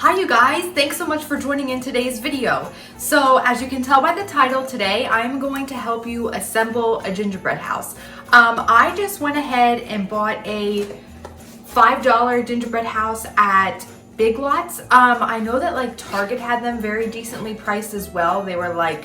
Hi you guys, thanks so much for joining in today's video. So as you can tell by the title today, I'm going to help you assemble a gingerbread house. I just went ahead and bought a $5 gingerbread house at Big Lots. I know that like Target had them very decently priced as well. They were like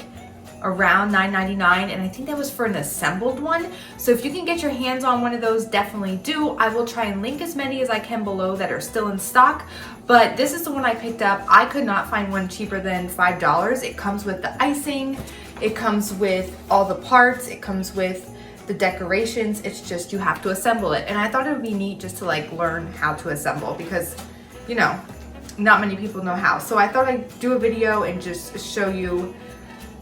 around $9.99, and I think that was for an assembled one. So if you can get your hands on one of those, definitely do. I will try and link as many as I can below that are still in stock, but this is the one I picked up. I could not find one cheaper than $5. It comes with the icing, it comes with all the parts, it comes with the decorations. It's just you have to assemble it, and I thought it would be neat just to like learn how to assemble because, you know, not many people know how. So I thought I'd do a video and just show you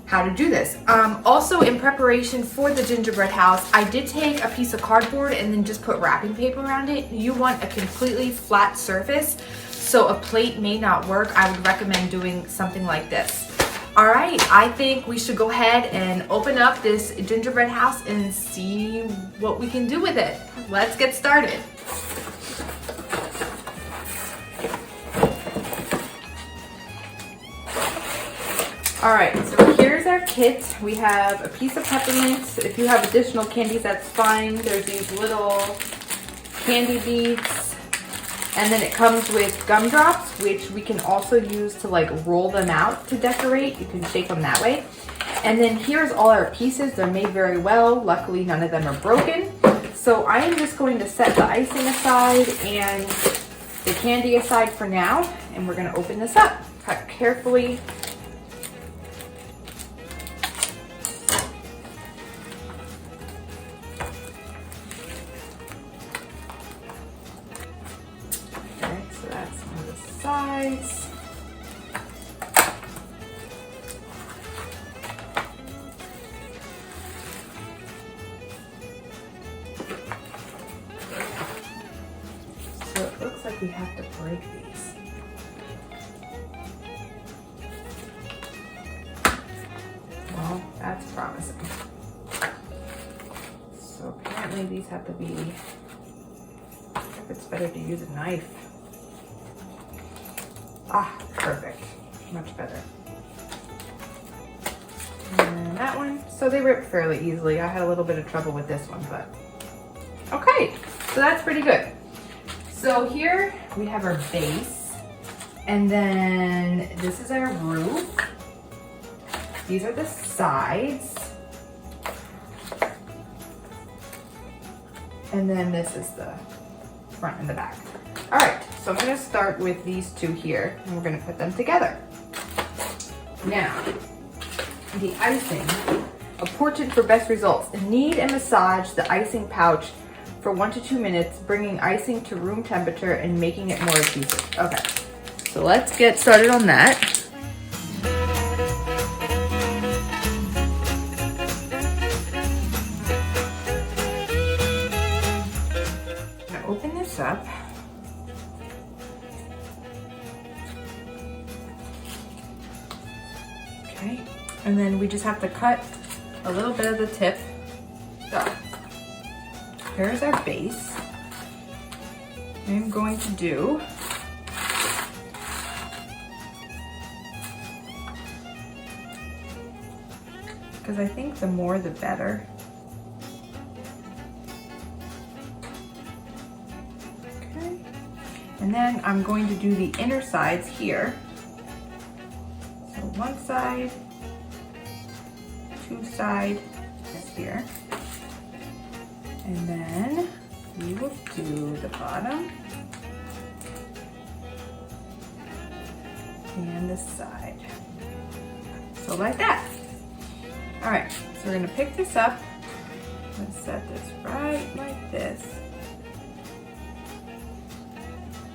how to do this. Also, in preparation for the gingerbread house, I did take a piece of cardboard and then just put wrapping paper around it. You want a completely flat surface, so a plate may not work. I would recommend doing something like this. All right, I think we should go ahead and open up this gingerbread house and see what we can do with it. Let's get started. All right, so here's our kit. We have a piece of peppermint. If you have additional candies, that's fine. There's these little candy beads. And then it comes with gumdrops, which we can also use to like roll them out to decorate. You can shape them that way. And then here's all our pieces. They're made very well. Luckily, none of them are broken. So I am just going to set the icing aside and the candy aside for now. And we're gonna open this up. Cut carefully. So that's on the sides. So it looks like we have to break these. Well, that's promising. So apparently these have to be, it's better to use a knife. Ah, perfect. Much better. And that one, so they rip fairly easily. I had a little bit of trouble with this one, but okay, so that's pretty good. So here we have our base, and then this is our roof. These are the sides. And then this is the front and the back. All right, so I'm gonna start with these two here, and we're gonna put them together. Now, the icing, a portrait for best results. Knead and massage the icing pouch for 1 to 2 minutes, bringing icing to room temperature and making it more adhesive. Okay, so let's get started on that. I'm gonna open this up. Okay, and then we just have to cut a little bit of the tip. So here's our base. I'm going to do because I think the more the better. Okay, and then I'm going to do the inner sides here. So one side, two side is here. And then we will do the bottom and the side. So like that. All right, so we're gonna pick this up and set this right like this.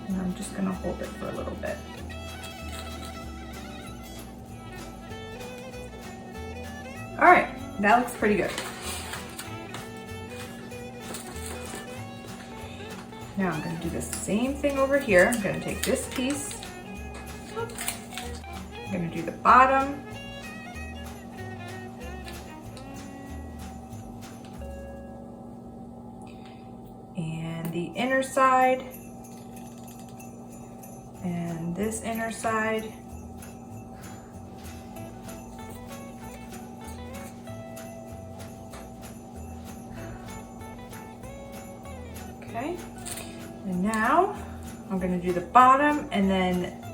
And I'm just gonna hold it for a little bit. All right, that looks pretty good. Now I'm gonna do the same thing over here. I'm gonna take this piece. I'm gonna do the bottom. And the inner side. And this inner side. Okay, and now I'm gonna do the bottom and then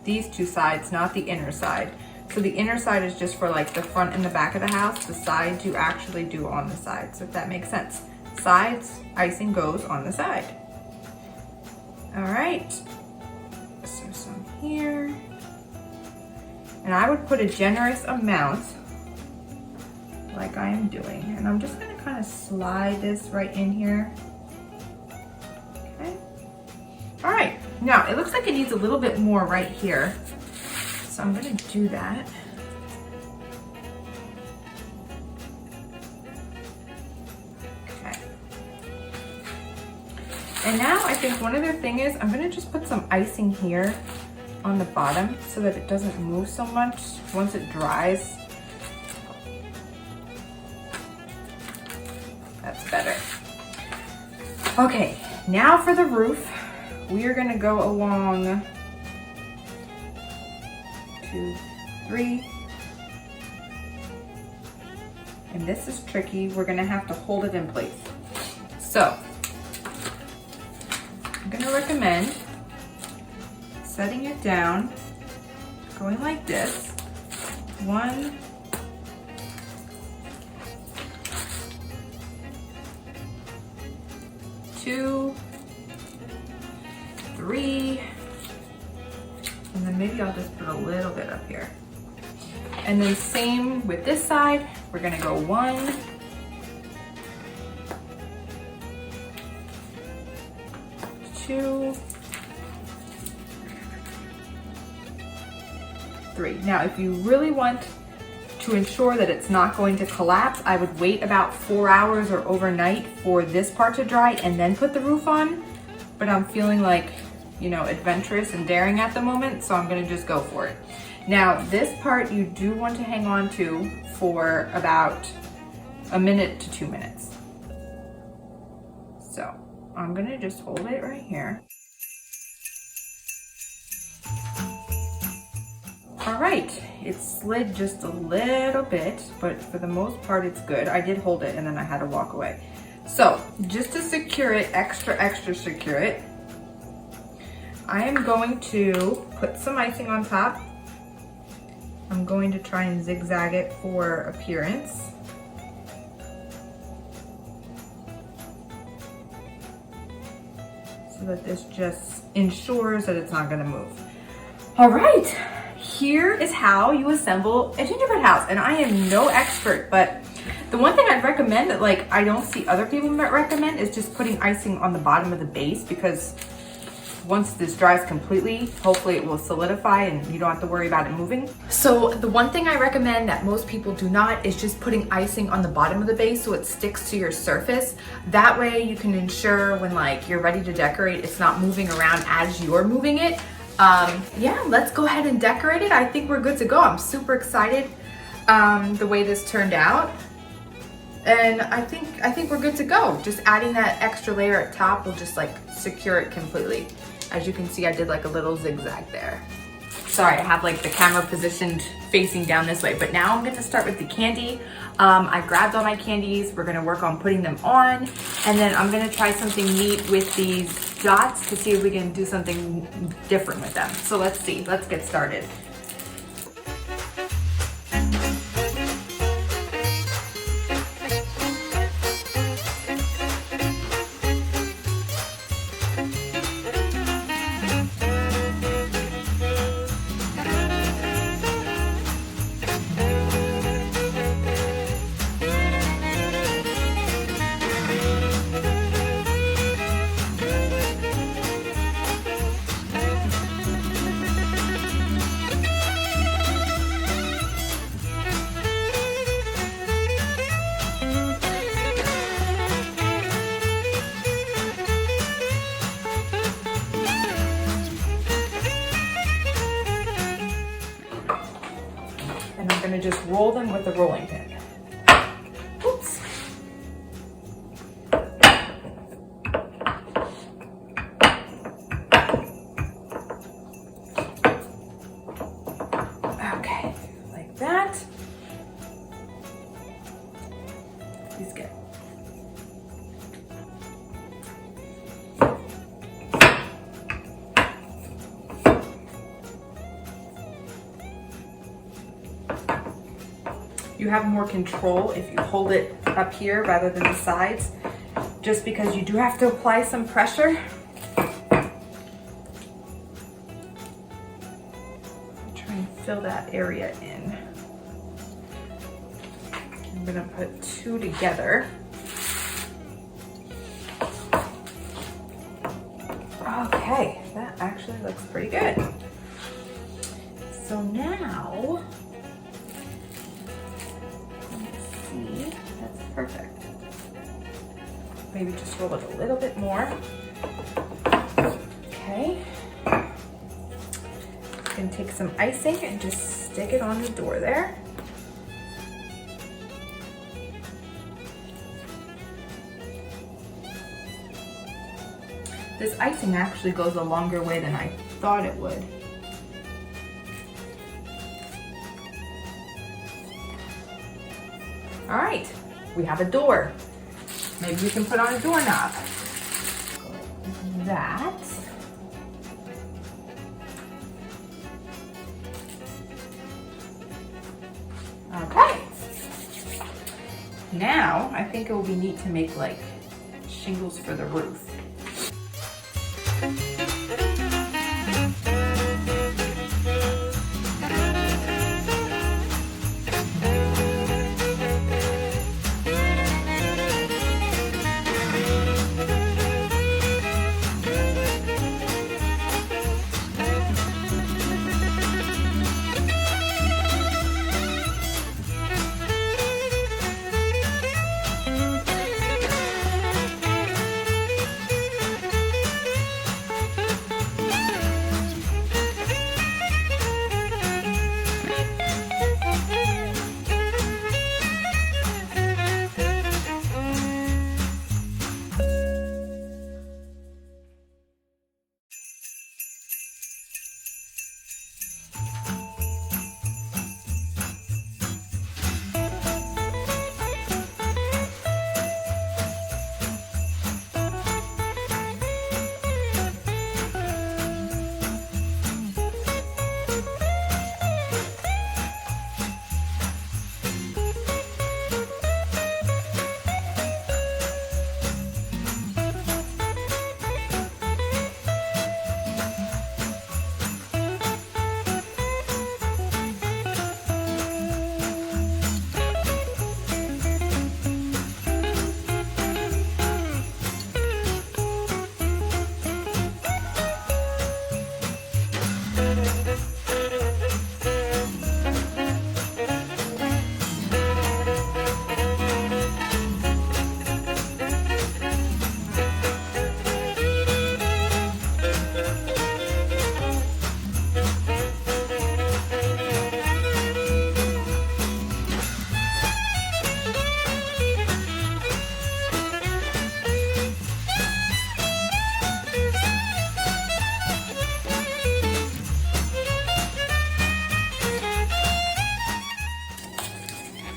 these two sides, not the inner side. So the inner side is just for like the front and the back of the house. The sides you actually do on the sides, if that makes sense. Sides, icing goes on the side. All right, so some here. And I would put a generous amount like I am doing. And I'm just gonna kind of slide this right in here. Okay. All right, now it looks like it needs a little bit more right here. So I'm gonna do that. Okay. And now I think one other thing is I'm gonna just put some icing here on the bottom so that it doesn't move so much once it dries. That's better. Okay, now for the roof, we are gonna go along 2, 3. And this is tricky. We're gonna have to hold it in place. So, I'm gonna recommend setting it down, going like this. 1, 2, 3, and then maybe I'll just put a little bit up here. And then same with this side. We're gonna go 1, 2, 3. Now, if you really want to ensure that it's not going to collapse, I would wait about 4 hours or overnight for this part to dry and then put the roof on. But I'm feeling like, you know, adventurous and daring at the moment, so I'm gonna just go for it. Now, this part you do want to hang on to for about 1 minute to 2 minutes. So I'm gonna just hold it right here. All right, it slid just a little bit, but for the most part it's good. I did hold it and then I had to walk away. So just to secure it, extra secure it, I am going to put some icing on top. I'm going to try and zigzag it for appearance. So that this just ensures that it's not gonna move. All right, here is how you assemble a gingerbread house. And I am no expert, but the one thing I'd recommend that like I don't see other people recommend is just putting icing on the bottom of the base, because once this dries completely, hopefully it will solidify and you don't have to worry about it moving. So the one thing I recommend that most people do not is just putting icing on the bottom of the base so it sticks to your surface. That way you can ensure when like you're ready to decorate, it's not moving around as you're moving it. Yeah, let's go ahead and decorate it. I think we're good to go. I'm super excited the way this turned out. And I think we're good to go. Just adding that extra layer at top will just like secure it completely. As you can see, I did like a little zigzag there. Sorry, I have like the camera positioned facing down this way, but now I'm gonna start with the candy. I grabbed all my candies. We're gonna work on putting them on, and then I'm gonna try something neat with these dots to see if we can do something different with them. So let's see, let's get started. And I'm gonna just roll them with a rolling pin. Oops. you have more control if you hold it up here rather than the sides, just because you do have to apply some pressure. Try and fill that area in. I'm gonna put two together. Okay, that actually looks pretty good. So now, let's see, that's perfect. Maybe just roll it a little bit more. Okay. You can take some icing and just stick it on the door there. This icing actually goes a longer way than I thought it would. All right, we have a door. Maybe we can put on a doorknob. Like that. Okay. Now, I think it will be neat to make like shingles for the roof.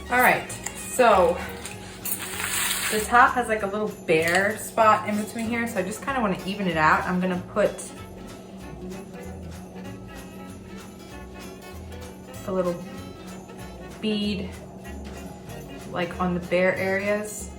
All right, so the top has like a little bare spot in between here, so I just kind of want to even it out. I'm gonna put a little bead like on the bare areas.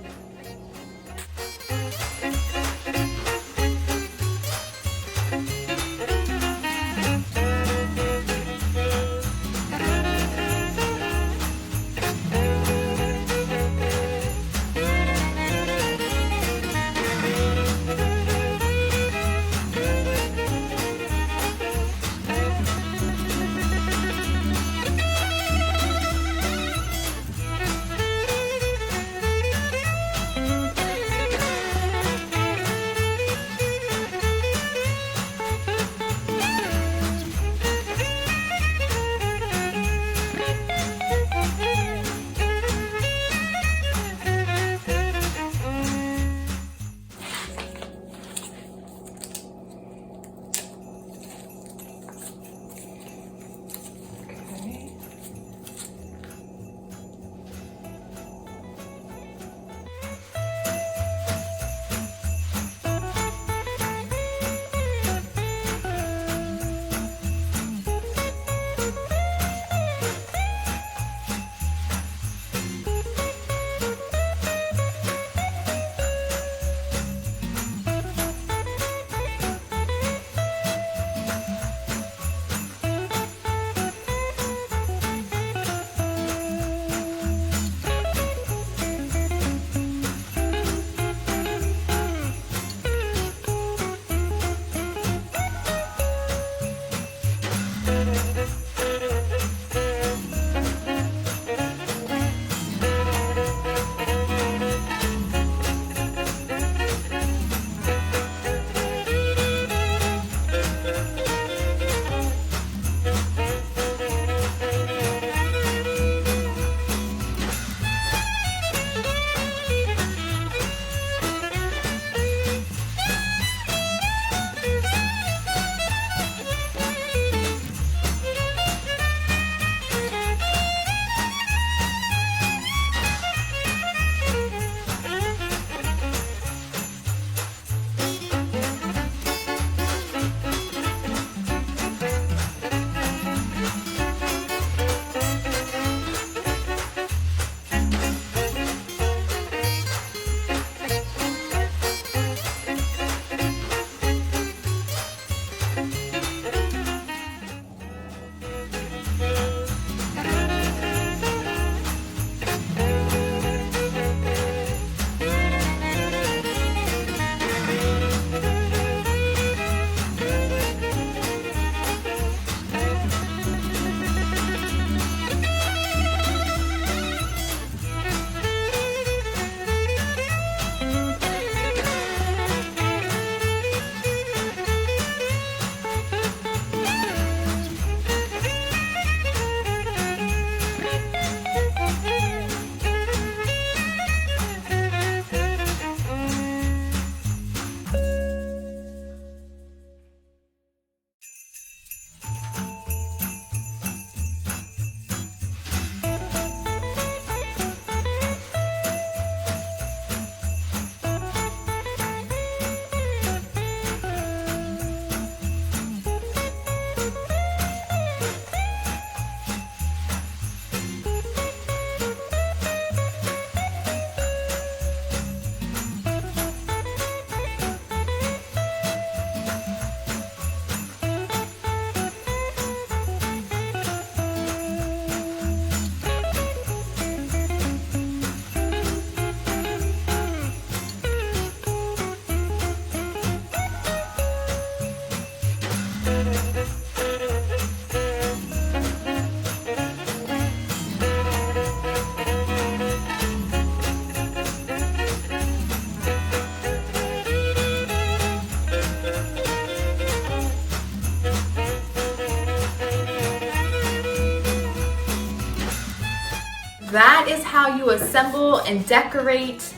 that is how you assemble and decorate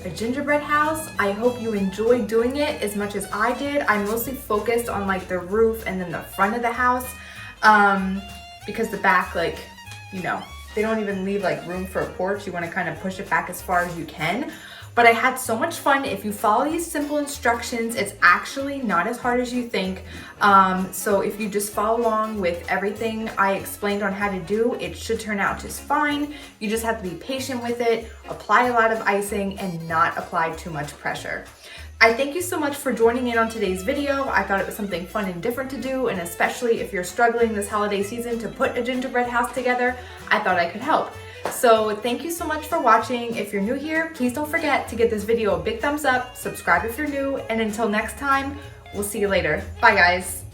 a gingerbread house. I hope you enjoyed doing it as much as I did. I mostly focused on like the roof and then the front of the house because the back, like, you know, they don't even leave like room for a porch. You want to kind of push it back as far as you can. But I had so much fun. If you follow these simple instructions, it's actually not as hard as you think. So if you just follow along with everything I explained on how to do, it should turn out just fine. You just have to be patient with it, apply a lot of icing, and not apply too much pressure. I thank you so much for joining in on today's video. I thought it was something fun and different to do, and especially if you're struggling this holiday season to put a gingerbread house together, I thought I could help. So thank you so much for watching. If you're new here, please don't forget to give this video a big thumbs up, subscribe if you're new, and until next time, we'll see you later. Bye guys.